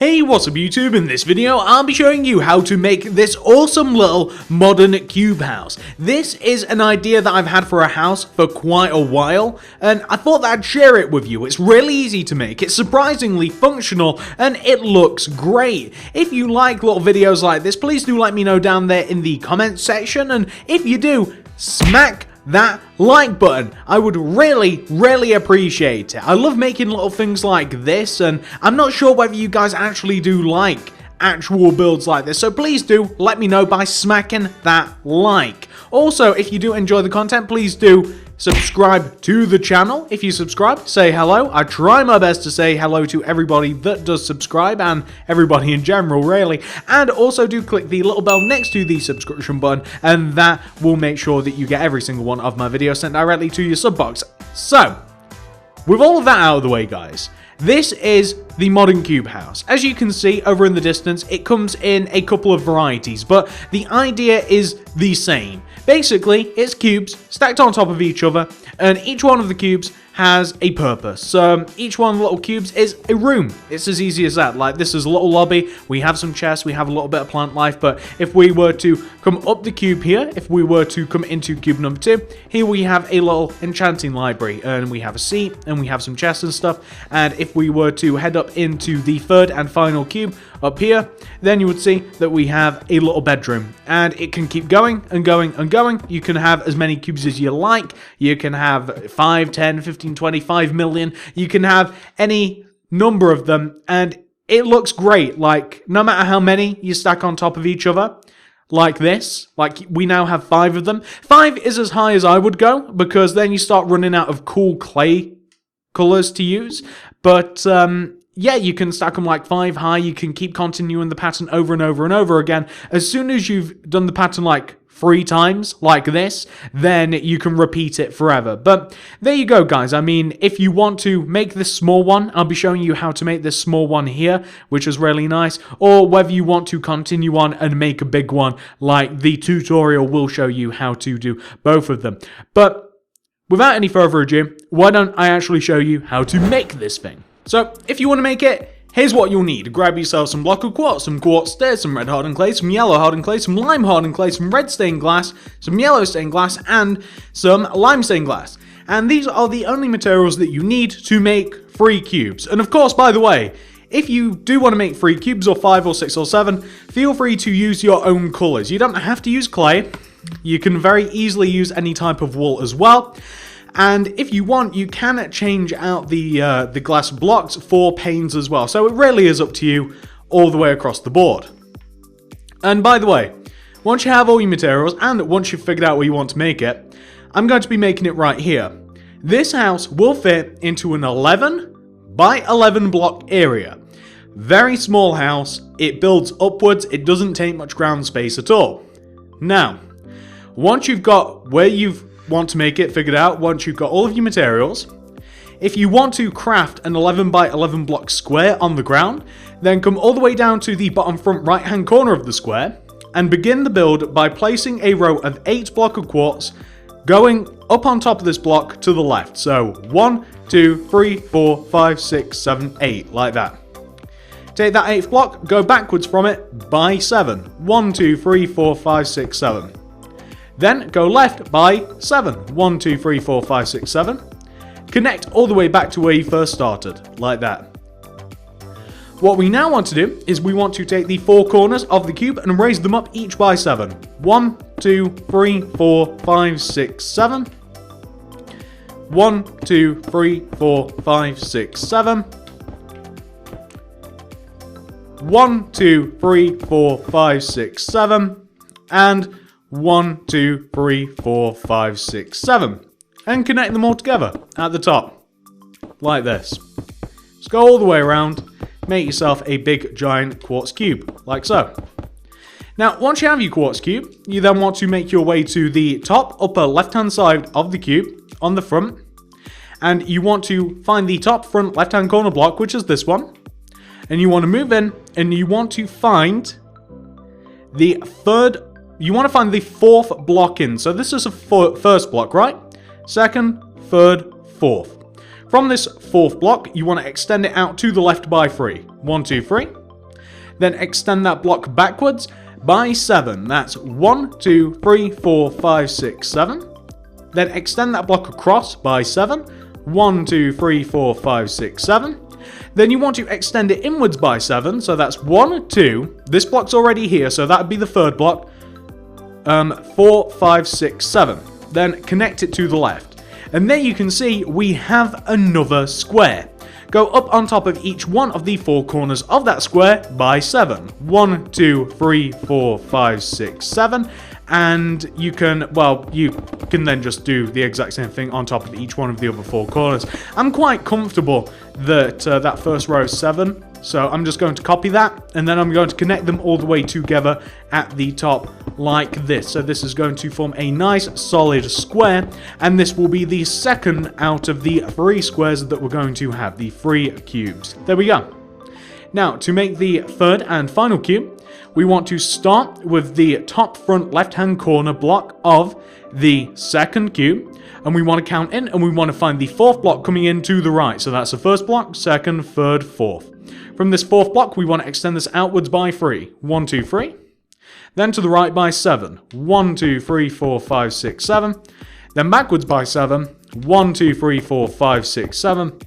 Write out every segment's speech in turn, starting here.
Hey, what's up YouTube? In this video, I'll be showing you how to make this awesome little modern cube house. This is an idea that I've had for a house for quite a while, and I thought that I'd share it with you. It's really easy to make, it's surprisingly functional, and it looks great. If you like little videos like this, please do let me know down there in the comments section, and if you do, smack that like button. I would really appreciate it. I love making little things like this, and I'm not sure whether you guys actually do like actual builds like this, so please do let me know by smacking that like. Also, if you do enjoy the content, please do subscribe to the channel. If you subscribe, say hello. I try my best to say hello to everybody that does subscribe and everybody in general, really. And also do click the little bell next to the subscription button, and that will make sure that you get every single one of my videos sent directly to your sub box. So, with all of that out of the way, guys, this is the modern cube house. As you can see over in the distance, it comes in a couple of varieties, but the idea is the same. Basically, it's cubes stacked on top of each other, and each one of the cubes has a purpose. Each one of the little cubes is a room. It's as easy as that. Like, this is a little lobby, we have some chests, we have a little bit of plant life, but if we were to come up the cube here, if we were to come into cube number 2, here we have a little enchanting library, and we have a seat, and we have some chests and stuff, and if we were to head up into the third and final cube up here, then you would see that we have a little bedroom, and it can keep going and going and going. You can have as many cubes as you like. You can have 5, 10, 15, 20, 5 million. You can have any number of them, and it looks great. Like, no matter how many you stack on top of each other, like this, like we now have 5 of them. 5 is as high as I would go, because then you start running out of cool clay colors to use. But yeah, you can stack them like 5 high. You can keep continuing the pattern over and over and over again. As soon as you've done the pattern like 3 times, like this, then you can repeat it forever. But there you go, guys. I mean, if you want to make this small one, I'll be showing you how to make this small one here, which is really nice. Or whether you want to continue on and make a big one, like the tutorial will show you how to do both of them. But without any further ado, why don't I actually show you how to make this thing? So, if you want to make it, here's what you'll need. Grab yourself some block of quartz, some quartz stairs, some red hardened clay, some yellow hardened clay, some lime hardened clay, some red stained glass, some yellow stained glass, and some lime stained glass. And these are the only materials that you need to make 3 cubes. And of course, by the way, if you do want to make 3 cubes, or 5, or 6, or 7, feel free to use your own colors. You don't have to use clay. You can very easily use any type of wool as well. And if you want, you can change out the glass blocks for panes as well. So it really is up to you all the way across the board. And by the way, once you have all your materials and once you've figured out where you want to make it, I'm going to be making it right here. This house will fit into an 11 by 11 block area. Very small house. It builds upwards. It doesn't take much ground space at all. Now, once you've got where you want to make it figured out, once you've got all of your materials, if you want to craft an 11 by 11 block square on the ground, then come all the way down to the bottom front right hand corner of the square and begin the build by placing a row of 8 block of quartz going up on top of this block to the left. So 1, 2, 3, 4, 5, 6, 7, 8, like that. Take that 8th block, go backwards from it by 7. 1, 2, 3, 4, 5, 6, 7. Then go left by 7. 1, 2, 3, 4, 5, 6, 7. Connect all the way back to where you first started, like that. What we now want to do is we want to take the 4 corners of the cube and raise them up each by 7. 1, 2, 3, 4, 5, 6, 7. 1, 2, 3, 4, 5, 6, 7. 1, 2, 3, 4, 5, 6, 7. And 1, 2, 3, 4, 5, 6, 7. And connect them all together at the top. Like this. Just go all the way around. Make yourself a big giant quartz cube. Like so. Now, once you have your quartz cube, you then want to make your way to the top upper left hand side of the cube on the front. And you want to find the top front left hand corner block, which is this one. And you want to move in and you want to find the You want to find the 4th block in. So this is a first block, right? Second, third, 4th. From this 4th block, you want to extend it out to the left by 3. 1, 2, 3. Then extend that block backwards by 7. That's 1, 2, 3, 4, 5, 6, 7. Then extend that block across by 7. 1, 2, 3, 4, 5, 6, 7. Then you want to extend it inwards by 7. So that's 1, 2. This block's already here, so that would be the third block. 4, 5, 6, 7. Then connect it to the left. And there you can see we have another square. Go up on top of each one of the 4 corners of that square by 7. 1, 2, 3, 4, 5, 6, 7. And you can then just do the exact same thing on top of each one of the other 4 corners. I'm quite comfortable that that first row is 7. So I'm just going to copy that, and then I'm going to connect them all the way together at the top like this. So this is going to form a nice solid square, and this will be the second out of the 3 squares that we're going to have, the 3 cubes. There we go. Now, to make the third and final cube, we want to start with the top front left-hand corner block of the second cube, and we want to count in, and we want to find the 4th block coming in to the right. So that's the first block, second, third, 4th. From this 4th block, we want to extend this outwards by 3. 1, 2, 3. Then to the right by 7. 1, 2, 3, 4, 5, 6, 7. Then backwards by 7. 1, 2, 3, 4, 5, 6, 7.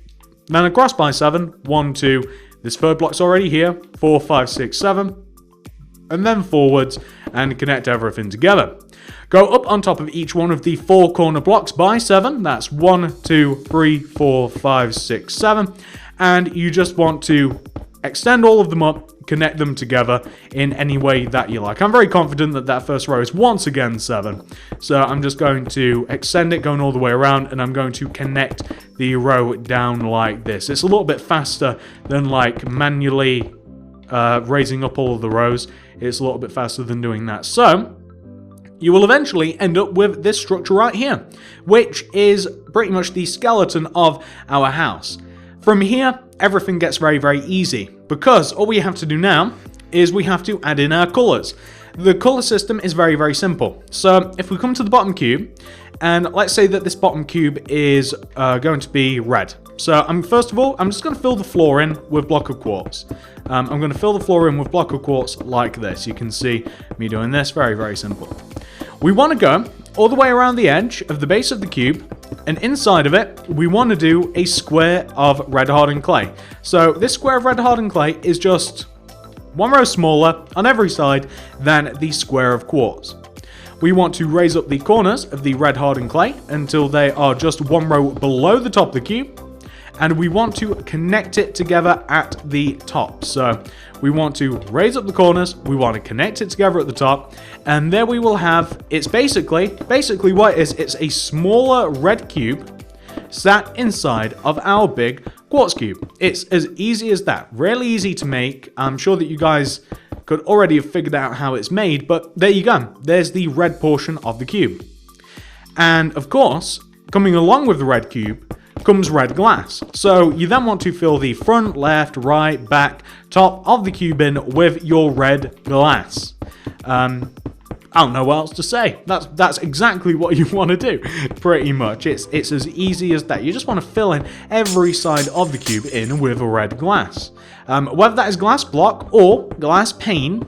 Then across by 7. 1, 2. This third block's already here. 4, 5, 6, 7. And then forwards and connect everything together. Go up on top of each one of the 4 corner blocks by 7. That's 1, 2, 3, 4, 5, 6, 7. And you just want to extend all of them up, connect them together in any way that you like. I'm very confident that that first row is once again 7. So I'm just going to extend it going all the way around, and I'm going to connect the row down like this. It's a little bit faster than like manually raising up all of the rows. It's a little bit faster than doing that. So you will eventually end up with this structure right here, which is pretty much the skeleton of our house. From here, everything gets very, very easy, because all we have to do now is we have to add in our colors. The color system is very, very simple. So if we come to the bottom cube, and let's say that this bottom cube is going to be red. So first of all, I'm just going to fill the floor in with block of quartz. I'm going to fill the floor in with block of quartz like this. You can see me doing this. Very, very simple. We want to go all the way around the edge of the base of the cube, and inside of it, we want to do a square of red hardened clay. So this square of red hardened clay is just 1 row smaller on every side than the square of quartz. We want to raise up the corners of the red hardened clay until they are just 1 row below the top of the cube, and we want to connect it together at the top. So we want to raise up the corners, we want to connect it together at the top, and there we will have, it's basically what it is, it's a smaller red cube sat inside of our big quartz cube. It's as easy as that, really easy to make. I'm sure that you guys could already have figured out how it's made, but there you go, there's the red portion of the cube. And of course, coming along with the red cube comes red glass. So you then want to fill the front, left, right, back, top of the cube in with your red glass. I don't know what else to say. That's exactly what you want to do, pretty much. It's as easy as that. You just want to fill in every side of the cube in with a red glass. Whether that is glass block or glass pane,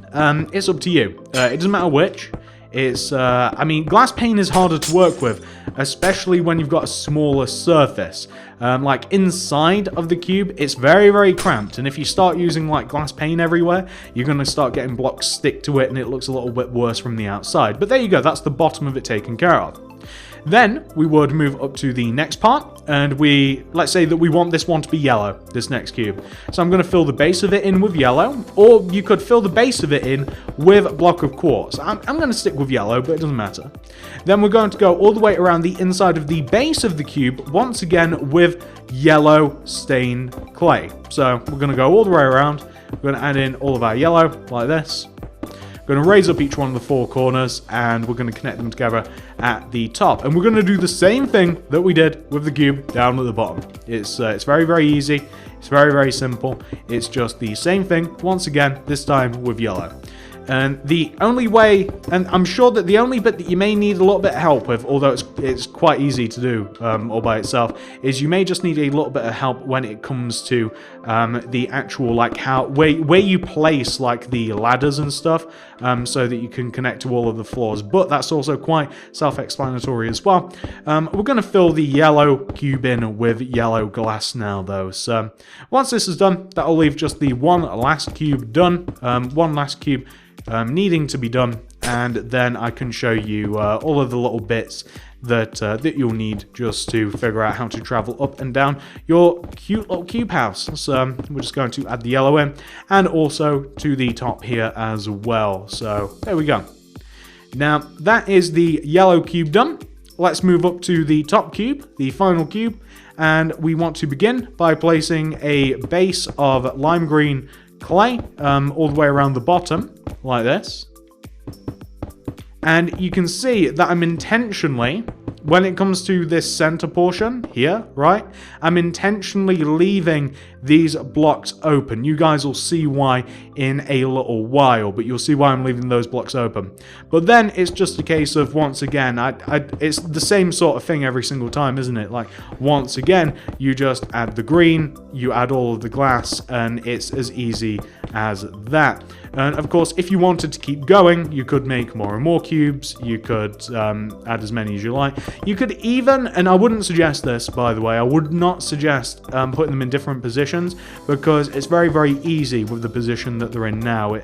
it's up to you. It doesn't matter which. Glass pane is harder to work with, especially when you've got a smaller surface. Like inside of the cube, it's very, very cramped, and if you start using like glass pane everywhere, you're going to start getting blocks stick to it, and it looks a little bit worse from the outside. But there you go, that's the bottom of it taken care of. Then we would move up to the next part, and let's say that we want this one to be yellow, this next cube. So I'm going to fill the base of it in with yellow, or you could fill the base of it in with a block of quartz. I'm going to stick with yellow, but it doesn't matter. Then we're going to go all the way around the inside of the base of the cube, once again with yellow stained clay. So we're going to go all the way around, we're going to add in all of our yellow, like this. We're going to raise up each one of the 4 corners, and we're going to connect them together at the top. And we're going to do the same thing that we did with the cube down at the bottom. It's very, very easy. It's very, very simple. It's just the same thing, once again, this time with yellow. And the only way, and I'm sure that the only bit that you may need a little bit of help with, although it's quite easy to do all by itself, is you may just need a little bit of help when it comes to the actual, like, where you place, like, the ladders and stuff, so that you can connect to all of the floors. But that's also quite self-explanatory as well. We're going to fill the yellow cube in with yellow glass now, though. So once this is done, that'll leave just the one last cube done, one last cube needing to be done, and then I can show you all of the little bits that you'll need just to figure out how to travel up and down your cute little cube house. So we're just going to add the yellow in, and also to the top here as well. So there we go. Now that is the yellow cube done. Let's move up to the top cube, the final cube, and we want to begin by placing a base of lime green clay all the way around the bottom, like this. And you can see that I'm intentionally, when it comes to this center portion here, right, I'm intentionally leaving these blocks open. You guys will see why in a little while, but you'll see why I'm leaving those blocks open. But then it's just a case of, once again, it's the same sort of thing every single time, isn't it? Like, once again, you just add the green, you add all of the glass, and it's as easy as that. And of course, if you wanted to keep going, you could make more and more cubes. You could add as many as you like. You could even, and I wouldn't suggest this, by the way, I would not suggest putting them in different positions, because it's very, very easy with the position that they're in now.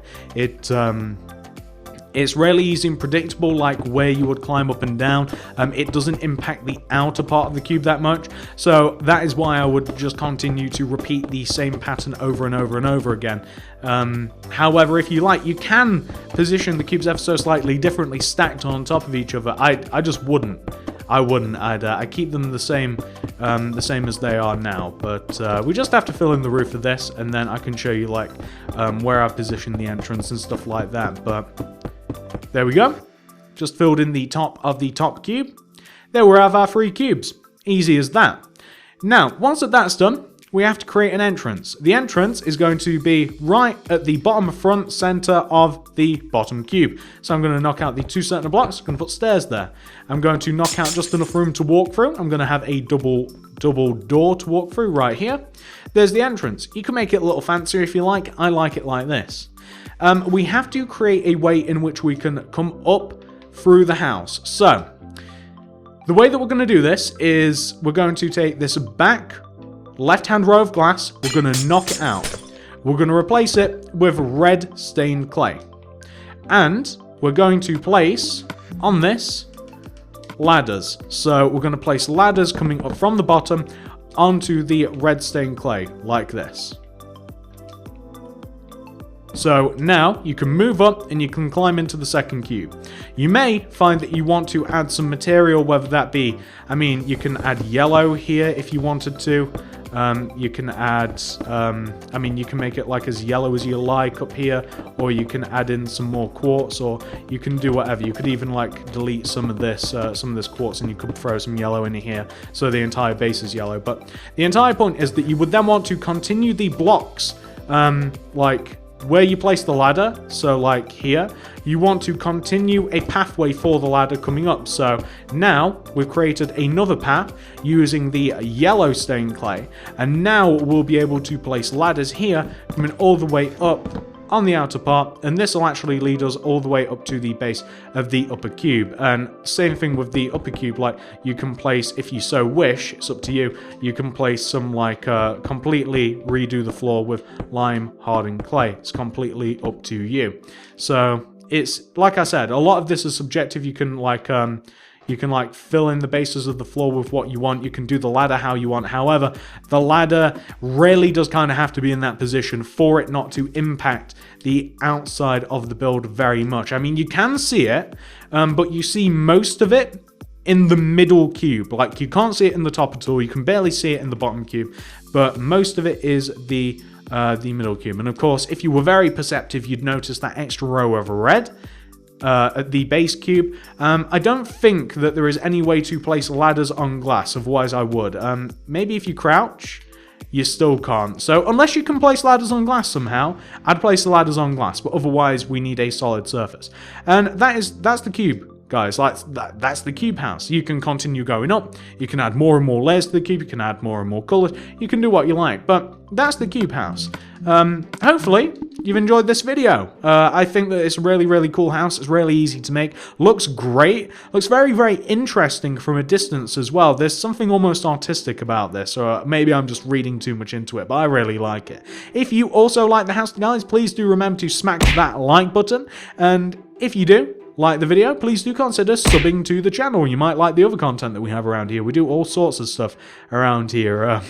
It's really easy and predictable, like where you would climb up and down. It doesn't impact the outer part of the cube that much. So that is why I would just continue to repeat the same pattern over and over and over again. However, if you like, you can position the cubes ever so slightly differently, stacked on top of each other. I just wouldn't. I'd keep them the same as they are now. But we just have to fill in the roof of this, and then I can show you, like, where I've positioned the entrance and stuff like that. But there we go. Just filled in the top of the top cube. There we have our 3 cubes. Easy as that. Now, once that's done, we have to create an entrance. The entrance is going to be right at the bottom front center of the bottom cube. So I'm going to knock out the 2 center blocks. I'm going to put stairs there. I'm going to knock out just enough room to walk through. I'm going to have a double door to walk through right here. There's the entrance. You can make it a little fancier if you like. I like it like this. We have to create a way in which we can come up through the house. So the way that we're going to do this is we're going to take this back left-hand row of glass, we're going to knock it out. We're going to replace it with red stained clay. And we're going to place on this ladders. So we're going to place ladders coming up from the bottom onto the red stained clay, like this. So now you can move up and you can climb into the second cube. You may find that you want to add some material, whether that be, I mean, you can add yellow here if you wanted to. You can add, I mean, you can make it like as yellow as you like up here, or you can add in some more quartz, or you can do whatever. You could even like delete some of this quartz, and you could throw some yellow in here, so the entire base is yellow. But the entire point is that you would then want to continue the blocks, like where you place the ladder. So like here, you want to continue a pathway for the ladder coming up. So now we've created another path using the yellow stained clay, and now we'll be able to place ladders here coming all the way up on the outer part, and this will actually lead us all the way up to the base of the upper cube. And same thing with the upper cube, like you can place, if you so wish, it's up to you, you can place some like completely redo the floor with lime hardened clay. It's completely up to you. So it's, like I said, a lot of this is subjective. You can like fill in the bases of the floor with what you want. You can do the ladder how you want. However, the ladder really does kind of have to be in that position for it not to impact the outside of the build very much. I mean, you can see it, but you see most of it in the middle cube. Like, you can't see it in the top at all. You can barely see it in the bottom cube, but most of it is the middle cube. And of course, if you were very perceptive, you'd notice that extra row of red at the base cube. I don't think that there is any way to place ladders on glass, otherwise I would. Maybe if you crouch, you still can't. So unless you can place ladders on glass somehow, I'd place the ladders on glass, but otherwise we need a solid surface. And that's the cube. Guys, like that's the cube house. You can continue going up, you can add more and more layers to the cube, you can add more and more colors, you can do what you like, but that's the cube house. Hopefully you've enjoyed this video. I think that it's a really, really cool house. It's really easy to make, looks great, looks very, very interesting from a distance as well. There's something almost artistic about this, or maybe I'm just reading too much into it, but I really like it. If you also like the house, guys, please do remember to smack that like button, and if you do like the video, please do consider subbing to the channel. You might like the other content that we have around here. We do all sorts of stuff around here.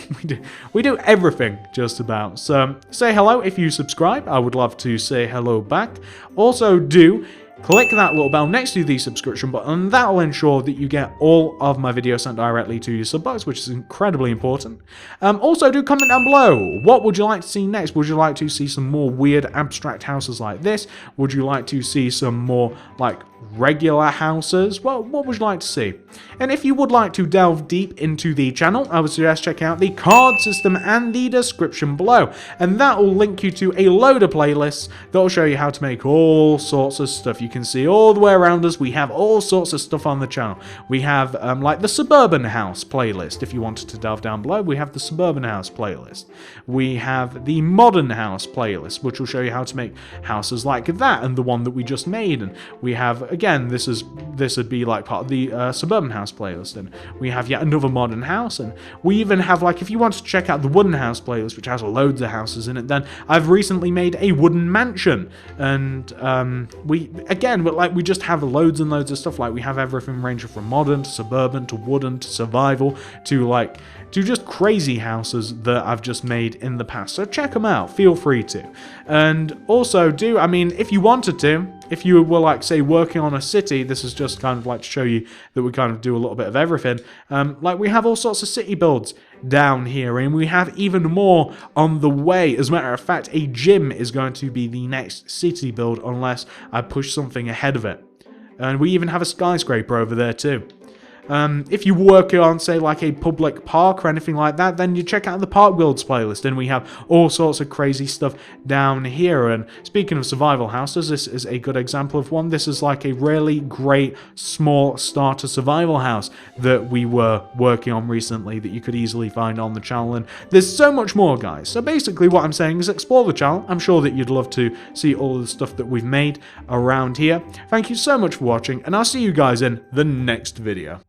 We do everything just about. So say hello if you subscribe. I would love to say hello back. Also do click that little bell next to the subscription button. That will ensure that you get all of my videos sent directly to your sub box, which is incredibly important. Also, do comment down below. What would you like to see next? Would you like to see some more weird abstract houses like this? Would you like to see some more like regular houses? Well, what would you like to see? And if you would like to delve deep into the channel, I would suggest checking out the card system and the description below. And that will link you to a load of playlists that will show you how to make all sorts of stuff. You can see all the way around us, we have all sorts of stuff on the channel. We have like the Suburban House playlist. If you wanted to delve down below, we have the Suburban House playlist. We have the Modern House playlist, which will show you how to make houses like that and the one that we just made. And we have, again, this would be like part of the Suburban House playlist, and we have yet another Modern House, and we even have, like, if you want to check out the Wooden House playlist, which has loads of houses in it, then I've recently made a wooden mansion, and we just have loads and loads of stuff. Like, we have everything ranging from modern to suburban to wooden to survival to just crazy houses that I've just made in the past. So check them out, feel free to. And also if you wanted to, if you were, like, say, working on a city, this is just kind of like to show you that we kind of do a little bit of everything. Like, we have all sorts of city builds down here, and we have even more on the way. As a matter of fact, a gym is going to be the next city build unless I push something ahead of it. And we even have a skyscraper over there too. If you work on, say, like a public park or anything like that, then you check out the Park Builds playlist, and we have all sorts of crazy stuff down here. And speaking of survival houses, this is a good example of one. This is like a really great small starter survival house that we were working on recently that you could easily find on the channel. And there's so much more, guys. So basically what I'm saying is explore the channel. I'm sure that you'd love to see all of the stuff that we've made around here. Thank you so much for watching, and I'll see you guys in the next video.